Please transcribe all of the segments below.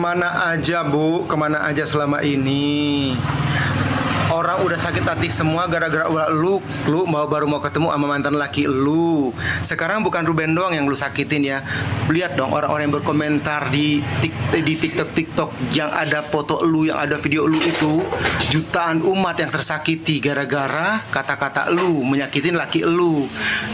Kemana aja Bu? Kemana aja selama ini? Orang udah sakit hati semua gara-gara lu baru mau ketemu sama mantan laki lu. Sekarang bukan Ruben doang yang lu sakitin ya. Lihat dong orang-orang yang berkomentar di TikTok yang ada foto lu, yang ada video lu itu. Jutaan umat yang tersakiti gara-gara kata-kata lu menyakitin laki lu.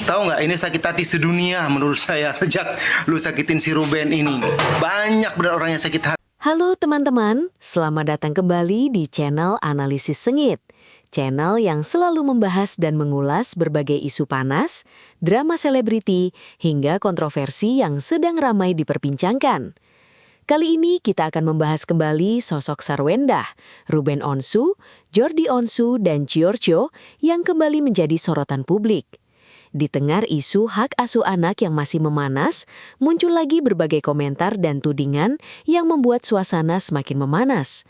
Tahu nggak, ini sakit hati sedunia menurut saya sejak lu sakitin si Ruben ini. Banyak benar orang yang sakit hati. Halo teman-teman, selamat datang kembali di channel Analisis Sengit. Channel yang selalu membahas dan mengulas berbagai isu panas, drama selebriti, hingga kontroversi yang sedang ramai diperbincangkan. Kali ini kita akan membahas kembali sosok Sarwendah, Ruben Onsu, Jordi Onsu, dan Giorgio yang kembali menjadi sorotan publik. Di tengah isu hak asuh anak yang masih memanas, muncul lagi berbagai komentar dan tudingan yang membuat suasana semakin memanas.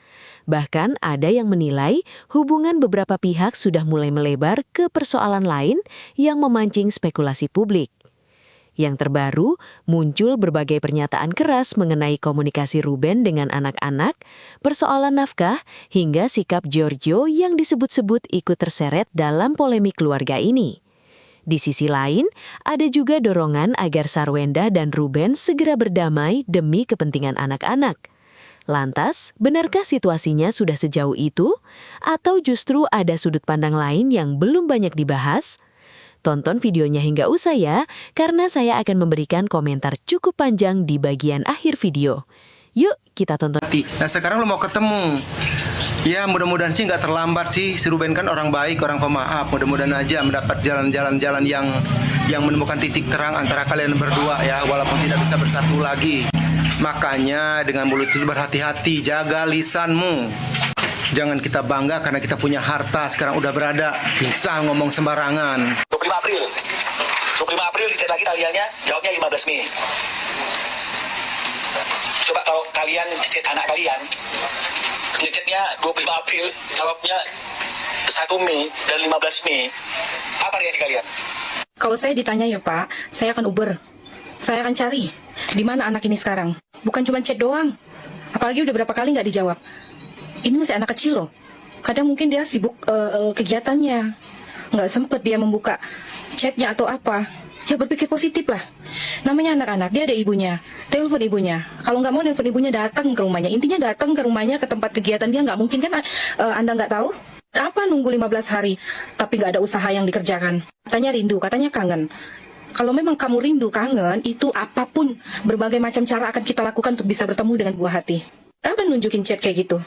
Bahkan ada yang menilai hubungan beberapa pihak sudah mulai melebar ke persoalan lain yang memancing spekulasi publik. Yang terbaru, muncul berbagai pernyataan keras mengenai komunikasi Ruben dengan anak-anak, persoalan nafkah, hingga sikap Giorgio yang disebut-sebut ikut terseret dalam polemik keluarga ini. Di sisi lain, ada juga dorongan agar Sarwendah dan Ruben segera berdamai demi kepentingan anak-anak. Lantas, benarkah situasinya sudah sejauh itu? Atau justru ada sudut pandang lain yang belum banyak dibahas? Tonton videonya hingga usai ya, karena saya akan memberikan komentar cukup panjang di bagian akhir video. Yuk, kita tonton. Nah sekarang lu mau ketemu. Ya mudah-mudahan sih nggak terlambat sih. Si Ruben kan orang baik, orang pemaaf. Mudah-mudahan aja mendapat jalan-jalan yang menemukan titik terang antara kalian berdua ya, walaupun tidak bisa bersatu lagi. Makanya dengan mulut itu berhati-hati, jaga lisanmu. Jangan kita bangga karena kita punya harta, sekarang udah berada, bisa ngomong sembarangan. 25 April. 25 April dicek lagi taliannya, jawabnya 15 Mei. Coba kalau kalian chat anak kalian, ngechatnya 25 April, jawabnya 1 Mei dan 15 Mei. Apa reaksi kalian? Kalau saya ditanya ya Pak, saya akan Uber. Saya akan cari di mana anak ini sekarang. Bukan cuma chat doang. Apalagi udah berapa kali nggak dijawab. Ini masih anak kecil loh. Kadang mungkin dia sibuk kegiatannya. Nggak sempet dia membuka chatnya atau apa. Ya berpikir positif lah. Namanya anak-anak, dia ada ibunya. Telepon ibunya. Kalau nggak mau telepon ibunya, datang ke rumahnya. Intinya datang ke rumahnya, ke tempat kegiatan dia. Nggak mungkin kan Anda nggak tahu? Apa nunggu 15 hari, tapi nggak ada usaha yang dikerjakan. Katanya rindu, katanya kangen. Kalau memang kamu rindu, kangen, itu apapun, berbagai macam cara akan kita lakukan untuk bisa bertemu dengan buah hati. Apa nunjukin chat kayak gitu?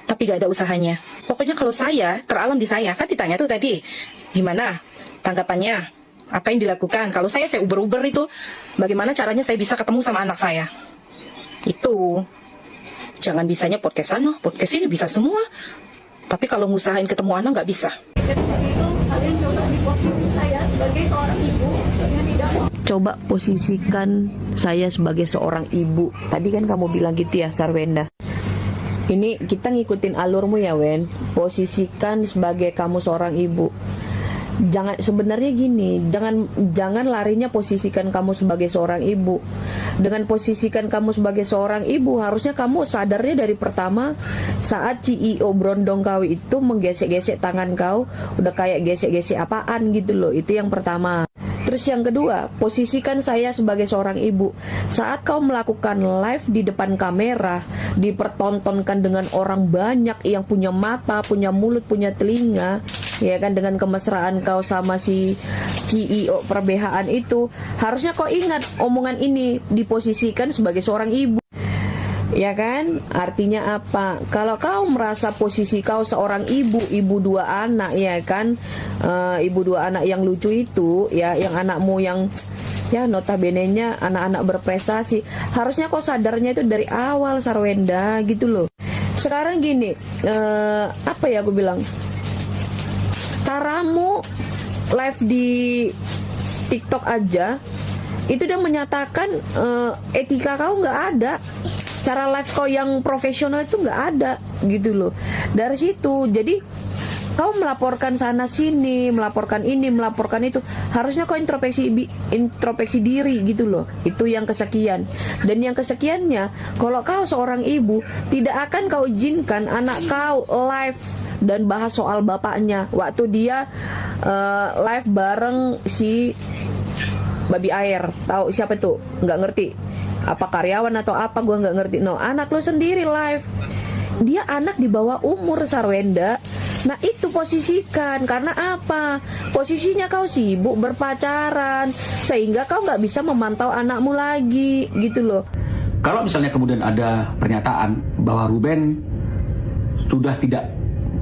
Tapi nggak ada usahanya. Pokoknya kalau saya, teralam di saya. Kan ditanya tuh tadi, gimana tanggapannya? Apa yang dilakukan? Kalau saya Uber-Uber itu, bagaimana caranya saya bisa ketemu sama anak saya? Itu. Jangan bisanya podcast sana, podcast ini bisa semua. Tapi kalau ngusahain ketemu anak nggak bisa. Coba posisikan saya sebagai seorang ibu. Tadi kan kamu bilang gitu ya, Sarwendah. Ini kita ngikutin alurmu ya, Wen. Posisikan sebagai kamu seorang ibu. Jangan, sebenarnya gini, jangan larinya posisikan kamu sebagai seorang ibu. Dengan posisikan kamu sebagai seorang ibu, harusnya kamu sadarnya dari pertama saat CEO Brondong kau itu menggesek-gesek tangan kau, udah kayak gesek-gesek apaan gitu loh. Itu yang pertama. Terus yang kedua, posisikan saya sebagai seorang ibu. Saat kau melakukan live di depan kamera, dipertontonkan dengan orang banyak yang punya mata, punya mulut, punya telinga, ya kan, dengan kemesraan kau sama si CEO perbehaan itu, harusnya kau ingat omongan ini diposisikan sebagai seorang ibu. Ya kan? Artinya apa? Kalau kau merasa posisi kau seorang ibu dua anak, ya kan, ibu dua anak yang lucu itu, ya, yang anakmu yang ya notabene-nya anak-anak berprestasi, harusnya kau sadarnya itu dari awal, Sarwendah, gitu loh. Sekarang gini, apa ya aku bilang, caramu live di TikTok aja itu udah menyatakan etika kau nggak ada. Cara live kau yang profesional itu nggak ada gitu loh. Dari situ, jadi kau melaporkan sana sini, melaporkan ini, melaporkan itu. Harusnya kau introspeksi diri gitu loh. Itu yang kesekian. Dan yang kesekiannya, kalau kau seorang ibu, tidak akan kau izinkan anak kau live dan bahas soal bapaknya waktu dia live bareng si babi air. Tahu siapa itu? Nggak ngerti. Apa karyawan atau apa, gue nggak ngerti. No, anak lo sendiri live. Dia anak di bawah umur, Sarwenda. Nah itu posisikan. Karena apa? Posisinya kau sibuk berpacaran, sehingga kau nggak bisa memantau anakmu lagi gitu loh. Kalau misalnya kemudian ada pernyataan bahwa Ruben sudah tidak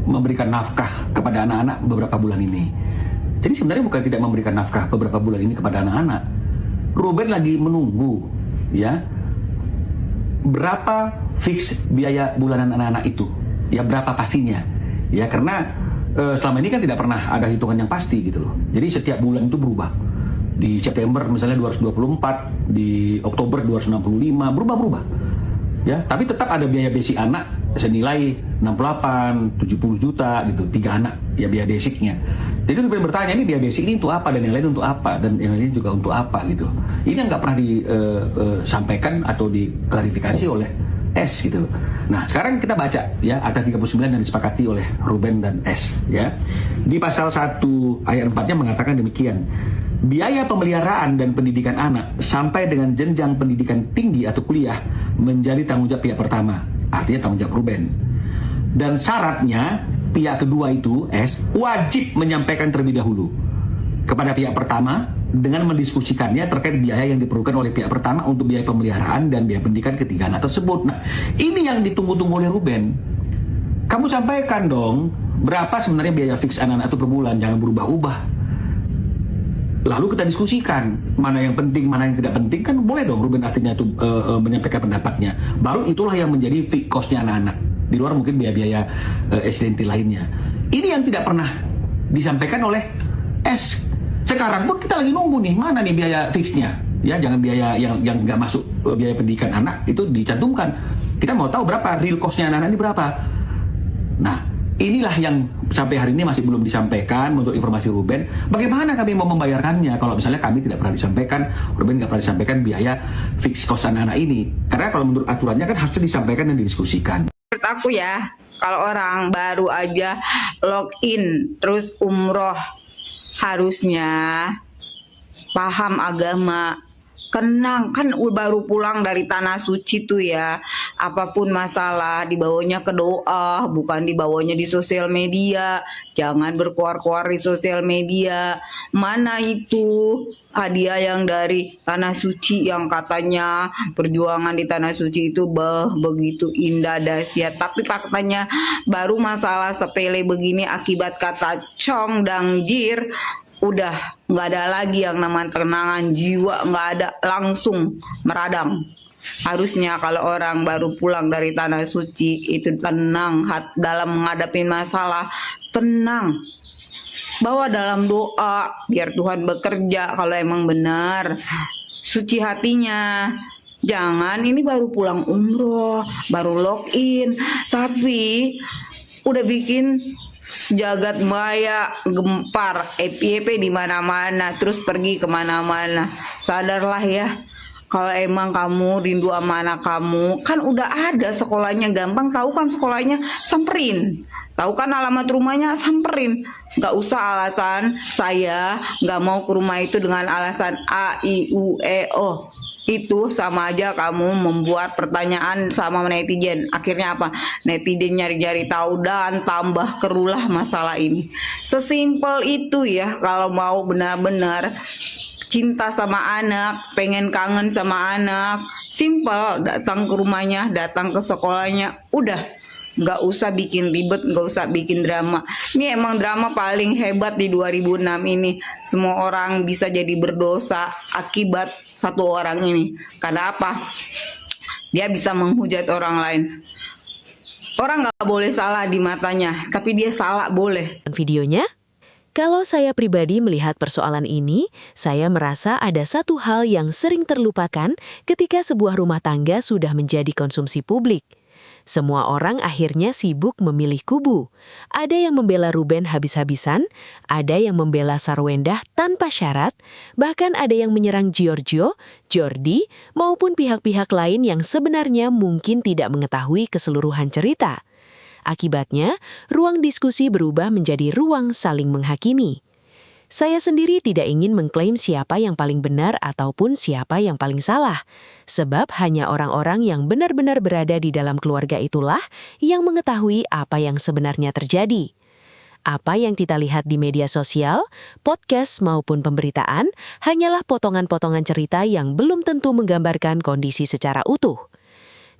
memberikan nafkah kepada anak-anak beberapa bulan ini. Jadi sebenarnya bukan tidak memberikan nafkah beberapa bulan ini kepada anak-anak. Ruben lagi menunggu, ya, berapa fix biaya bulanan anak-anak itu, ya berapa pastinya, ya karena selama ini kan tidak pernah ada hitungan yang pasti gitu loh. Jadi setiap bulan itu berubah. Di September misalnya 224, di Oktober 265, berubah-berubah. Ya, tapi tetap ada biaya basic anak senilai 68, 70 juta gitu, 3 anak, ya biaya basicnya. Jadi Ruben bertanya, ini biaya basic ini untuk apa, dan yang lain untuk apa, dan yang lain juga untuk apa gitu. Ini yang nggak pernah disampaikan atau diklarifikasi oleh S gitu. Nah sekarang kita baca ya Akta 39 yang disepakati oleh Ruben dan S ya. Di pasal 1 ayat 4-nya mengatakan demikian. Biaya pemeliharaan dan pendidikan anak sampai dengan jenjang pendidikan tinggi atau kuliah menjadi tanggung jawab pihak pertama, artinya tanggung jawab Ruben. Dan syaratnya pihak kedua itu, S, wajib menyampaikan terlebih dahulu kepada pihak pertama dengan mendiskusikannya terkait biaya yang diperlukan oleh pihak pertama untuk biaya pemeliharaan dan biaya pendidikan ketiga anak tersebut. Nah, ini yang ditunggu-tunggu oleh Ruben. Kamu sampaikan dong, berapa sebenarnya biaya fix anak-anak itu per bulan, jangan berubah-ubah. Lalu kita diskusikan mana yang penting, mana yang tidak penting, kan boleh dong Ruben artinya itu menyampaikan pendapatnya. Baru itulah yang menjadi fixed cost-nya anak-anak. Di luar mungkin biaya-biaya SDNT lainnya. Ini yang tidak pernah disampaikan oleh S. Sekarang pun kita lagi nunggu nih, mana nih biaya fixnya? Ya, jangan biaya yang nggak masuk biaya pendidikan anak itu dicantumkan. Kita mau tahu berapa real cost-nya anak-anak ini berapa. Nah, inilah yang sampai hari ini masih belum disampaikan menurut informasi Ruben. Bagaimana kami mau membayarkannya kalau misalnya kami tidak pernah disampaikan, Ruben nggak pernah disampaikan biaya fix cost anak-anak ini. Karena kalau menurut aturannya kan harusnya disampaikan dan didiskusikan. Menurut aku ya, kalau orang baru aja login terus umroh, harusnya paham agama. Kenang, kan baru pulang dari tanah suci tuh ya. Apapun masalah dibawanya ke doa, bukan dibawanya di sosial media. Jangan berkuar-kuar di sosial media. Mana itu hadiah yang dari tanah suci yang katanya perjuangan di tanah suci itu begitu indah dahsyat. Tapi faktanya baru masalah sepele begini akibat kata cong dan jir, udah nggak ada lagi yang namanya tenangan jiwa, nggak ada, langsung meradang. Harusnya kalau orang baru pulang dari tanah suci itu tenang dalam menghadapi masalah, tenang, bawa dalam doa biar Tuhan bekerja kalau emang benar, suci hatinya. Jangan ini baru pulang umroh, baru login, tapi udah bikin jagat maya gempar, EPP di mana-mana, terus pergi kemana-mana. Sadarlah ya, kalau emang kamu rindu sama anak kamu, kan udah ada sekolahnya, gampang tahu kan sekolahnya, samperin. Tahu kan alamat rumahnya, samperin. Gak usah alasan saya gak mau ke rumah itu dengan alasan A, I, U, E, O. Itu sama aja kamu membuat pertanyaan sama netizen. Akhirnya apa? Netizen nyari-nyari tahu dan tambah kerulah masalah ini. Sesimpel itu ya, kalau mau benar-benar cinta sama anak, pengen kangen sama anak, simple, datang ke rumahnya, datang ke sekolahnya, udah. Gak usah bikin ribet, gak usah bikin drama. Ini emang drama paling hebat di 2006 ini. Semua orang bisa jadi berdosa akibat satu orang ini. Karena apa? Dia bisa menghujat orang lain. Orang gak boleh salah di matanya, tapi dia salah boleh. Videonya? Kalau saya pribadi melihat persoalan ini, saya merasa ada satu hal yang sering terlupakan ketika sebuah rumah tangga sudah menjadi konsumsi publik. Semua orang akhirnya sibuk memilih kubu. Ada yang membela Ruben habis-habisan, ada yang membela Sarwendah tanpa syarat, bahkan ada yang menyerang Giorgio, Jordi, maupun pihak-pihak lain yang sebenarnya mungkin tidak mengetahui keseluruhan cerita. Akibatnya, ruang diskusi berubah menjadi ruang saling menghakimi. Saya sendiri tidak ingin mengklaim siapa yang paling benar ataupun siapa yang paling salah, sebab hanya orang-orang yang benar-benar berada di dalam keluarga itulah yang mengetahui apa yang sebenarnya terjadi. Apa yang kita lihat di media sosial, podcast maupun pemberitaan hanyalah potongan-potongan cerita yang belum tentu menggambarkan kondisi secara utuh.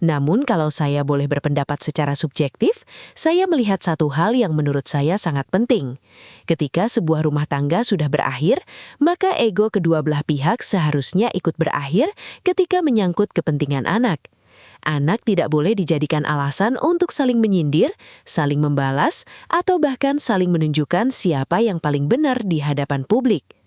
Namun kalau saya boleh berpendapat secara subjektif, saya melihat satu hal yang menurut saya sangat penting. Ketika sebuah rumah tangga sudah berakhir, maka ego kedua belah pihak seharusnya ikut berakhir ketika menyangkut kepentingan anak. Anak tidak boleh dijadikan alasan untuk saling menyindir, saling membalas, atau bahkan saling menunjukkan siapa yang paling benar di hadapan publik.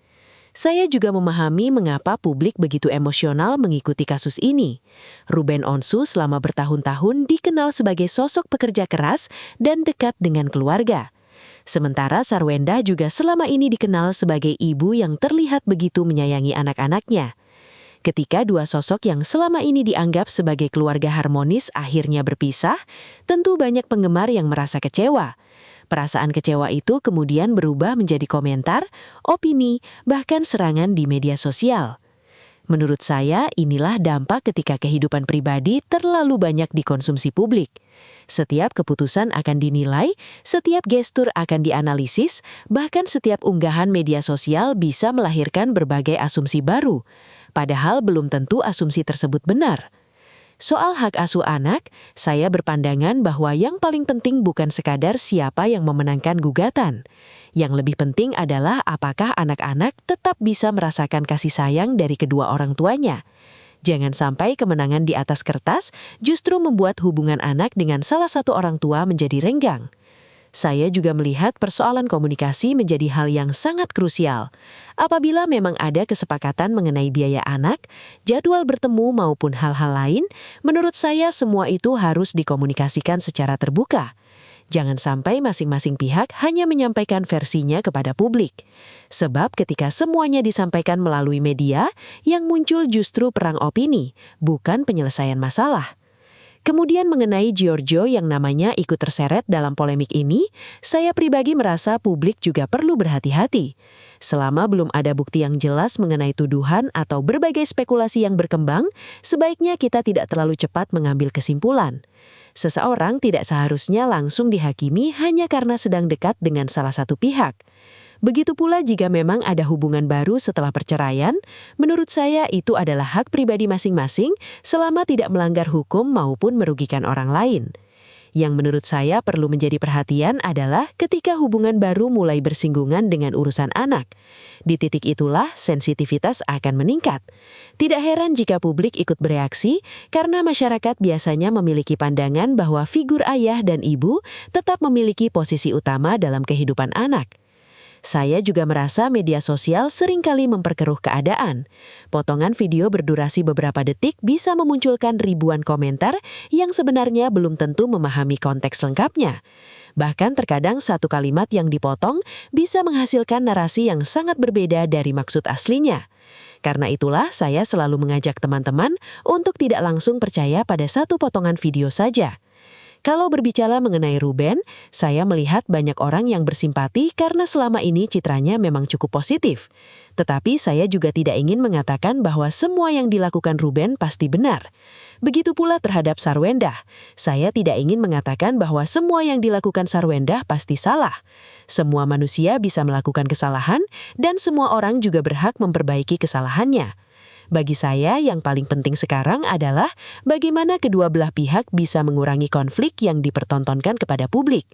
Saya juga memahami mengapa publik begitu emosional mengikuti kasus ini. Ruben Onsu selama bertahun-tahun dikenal sebagai sosok pekerja keras dan dekat dengan keluarga. Sementara Sarwendah juga selama ini dikenal sebagai ibu yang terlihat begitu menyayangi anak-anaknya. Ketika dua sosok yang selama ini dianggap sebagai keluarga harmonis akhirnya berpisah, tentu banyak penggemar yang merasa kecewa. Perasaan kecewa itu kemudian berubah menjadi komentar, opini, bahkan serangan di media sosial. Menurut saya, inilah dampak ketika kehidupan pribadi terlalu banyak dikonsumsi publik. Setiap keputusan akan dinilai, setiap gestur akan dianalisis, bahkan setiap unggahan media sosial bisa melahirkan berbagai asumsi baru. Padahal belum tentu asumsi tersebut benar. Soal hak asuh anak, saya berpandangan bahwa yang paling penting bukan sekadar siapa yang memenangkan gugatan. Yang lebih penting adalah apakah anak-anak tetap bisa merasakan kasih sayang dari kedua orang tuanya. Jangan sampai kemenangan di atas kertas justru membuat hubungan anak dengan salah satu orang tua menjadi renggang. Saya juga melihat persoalan komunikasi menjadi hal yang sangat krusial. Apabila memang ada kesepakatan mengenai biaya anak, jadwal bertemu maupun hal-hal lain, menurut saya semua itu harus dikomunikasikan secara terbuka. Jangan sampai masing-masing pihak hanya menyampaikan versinya kepada publik. Sebab ketika semuanya disampaikan melalui media, yang muncul justru perang opini, bukan penyelesaian masalah. Kemudian mengenai Giorgio yang namanya ikut terseret dalam polemik ini, saya pribadi merasa publik juga perlu berhati-hati. Selama belum ada bukti yang jelas mengenai tuduhan atau berbagai spekulasi yang berkembang, sebaiknya kita tidak terlalu cepat mengambil kesimpulan. Seseorang tidak seharusnya langsung dihakimi hanya karena sedang dekat dengan salah satu pihak. Begitu pula jika memang ada hubungan baru setelah perceraian, menurut saya itu adalah hak pribadi masing-masing selama tidak melanggar hukum maupun merugikan orang lain. Yang menurut saya perlu menjadi perhatian adalah ketika hubungan baru mulai bersinggungan dengan urusan anak. Di titik itulah sensitivitas akan meningkat. Tidak heran jika publik ikut bereaksi karena masyarakat biasanya memiliki pandangan bahwa figur ayah dan ibu tetap memiliki posisi utama dalam kehidupan anak. Saya juga merasa media sosial seringkali memperkeruh keadaan. Potongan video berdurasi beberapa detik bisa memunculkan ribuan komentar yang sebenarnya belum tentu memahami konteks lengkapnya. Bahkan terkadang satu kalimat yang dipotong bisa menghasilkan narasi yang sangat berbeda dari maksud aslinya. Karena itulah saya selalu mengajak teman-teman untuk tidak langsung percaya pada satu potongan video saja. Kalau berbicara mengenai Ruben, saya melihat banyak orang yang bersimpati karena selama ini citranya memang cukup positif. Tetapi saya juga tidak ingin mengatakan bahwa semua yang dilakukan Ruben pasti benar. Begitu pula terhadap Sarwendah. Saya tidak ingin mengatakan bahwa semua yang dilakukan Sarwendah pasti salah. Semua manusia bisa melakukan kesalahan dan semua orang juga berhak memperbaiki kesalahannya. Bagi saya, yang paling penting sekarang adalah bagaimana kedua belah pihak bisa mengurangi konflik yang dipertontonkan kepada publik.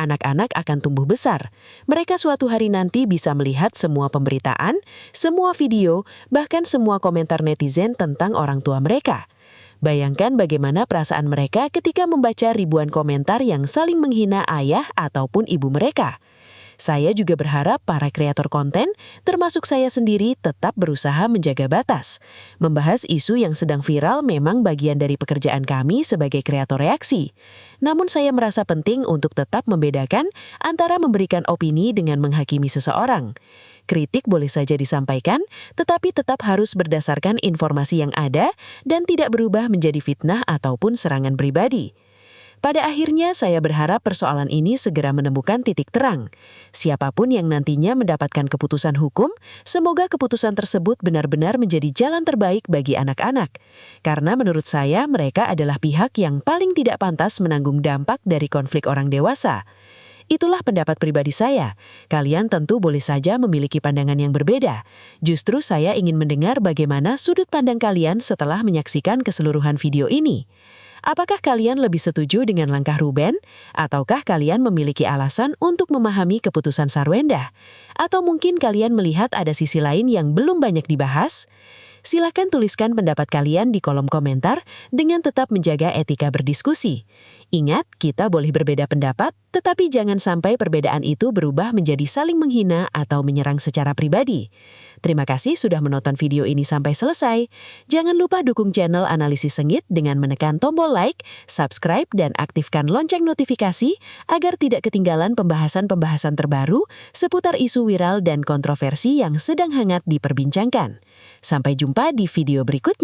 Anak-anak akan tumbuh besar. Mereka suatu hari nanti bisa melihat semua pemberitaan, semua video, bahkan semua komentar netizen tentang orang tua mereka. Bayangkan bagaimana perasaan mereka ketika membaca ribuan komentar yang saling menghina ayah ataupun ibu mereka. Saya juga berharap para kreator konten, termasuk saya sendiri, tetap berusaha menjaga batas. Membahas isu yang sedang viral memang bagian dari pekerjaan kami sebagai kreator reaksi. Namun saya merasa penting untuk tetap membedakan antara memberikan opini dengan menghakimi seseorang. Kritik boleh saja disampaikan, tetapi tetap harus berdasarkan informasi yang ada dan tidak berubah menjadi fitnah ataupun serangan pribadi. Pada akhirnya, saya berharap persoalan ini segera menemukan titik terang. Siapapun yang nantinya mendapatkan keputusan hukum, semoga keputusan tersebut benar-benar menjadi jalan terbaik bagi anak-anak. Karena menurut saya, mereka adalah pihak yang paling tidak pantas menanggung dampak dari konflik orang dewasa. Itulah pendapat pribadi saya. Kalian tentu boleh saja memiliki pandangan yang berbeda. Justru saya ingin mendengar bagaimana sudut pandang kalian setelah menyaksikan keseluruhan video ini. Apakah kalian lebih setuju dengan langkah Ruben? Ataukah kalian memiliki alasan untuk memahami keputusan Sarwenda? Atau mungkin kalian melihat ada sisi lain yang belum banyak dibahas? Silakan tuliskan pendapat kalian di kolom komentar dengan tetap menjaga etika berdiskusi. Ingat, kita boleh berbeda pendapat, tetapi jangan sampai perbedaan itu berubah menjadi saling menghina atau menyerang secara pribadi. Terima kasih sudah menonton video ini sampai selesai. Jangan lupa dukung channel Analisis Sengit dengan menekan tombol like, subscribe, dan aktifkan lonceng notifikasi agar tidak ketinggalan pembahasan-pembahasan terbaru seputar isu viral dan kontroversi yang sedang hangat diperbincangkan. Sampai jumpa di video berikutnya.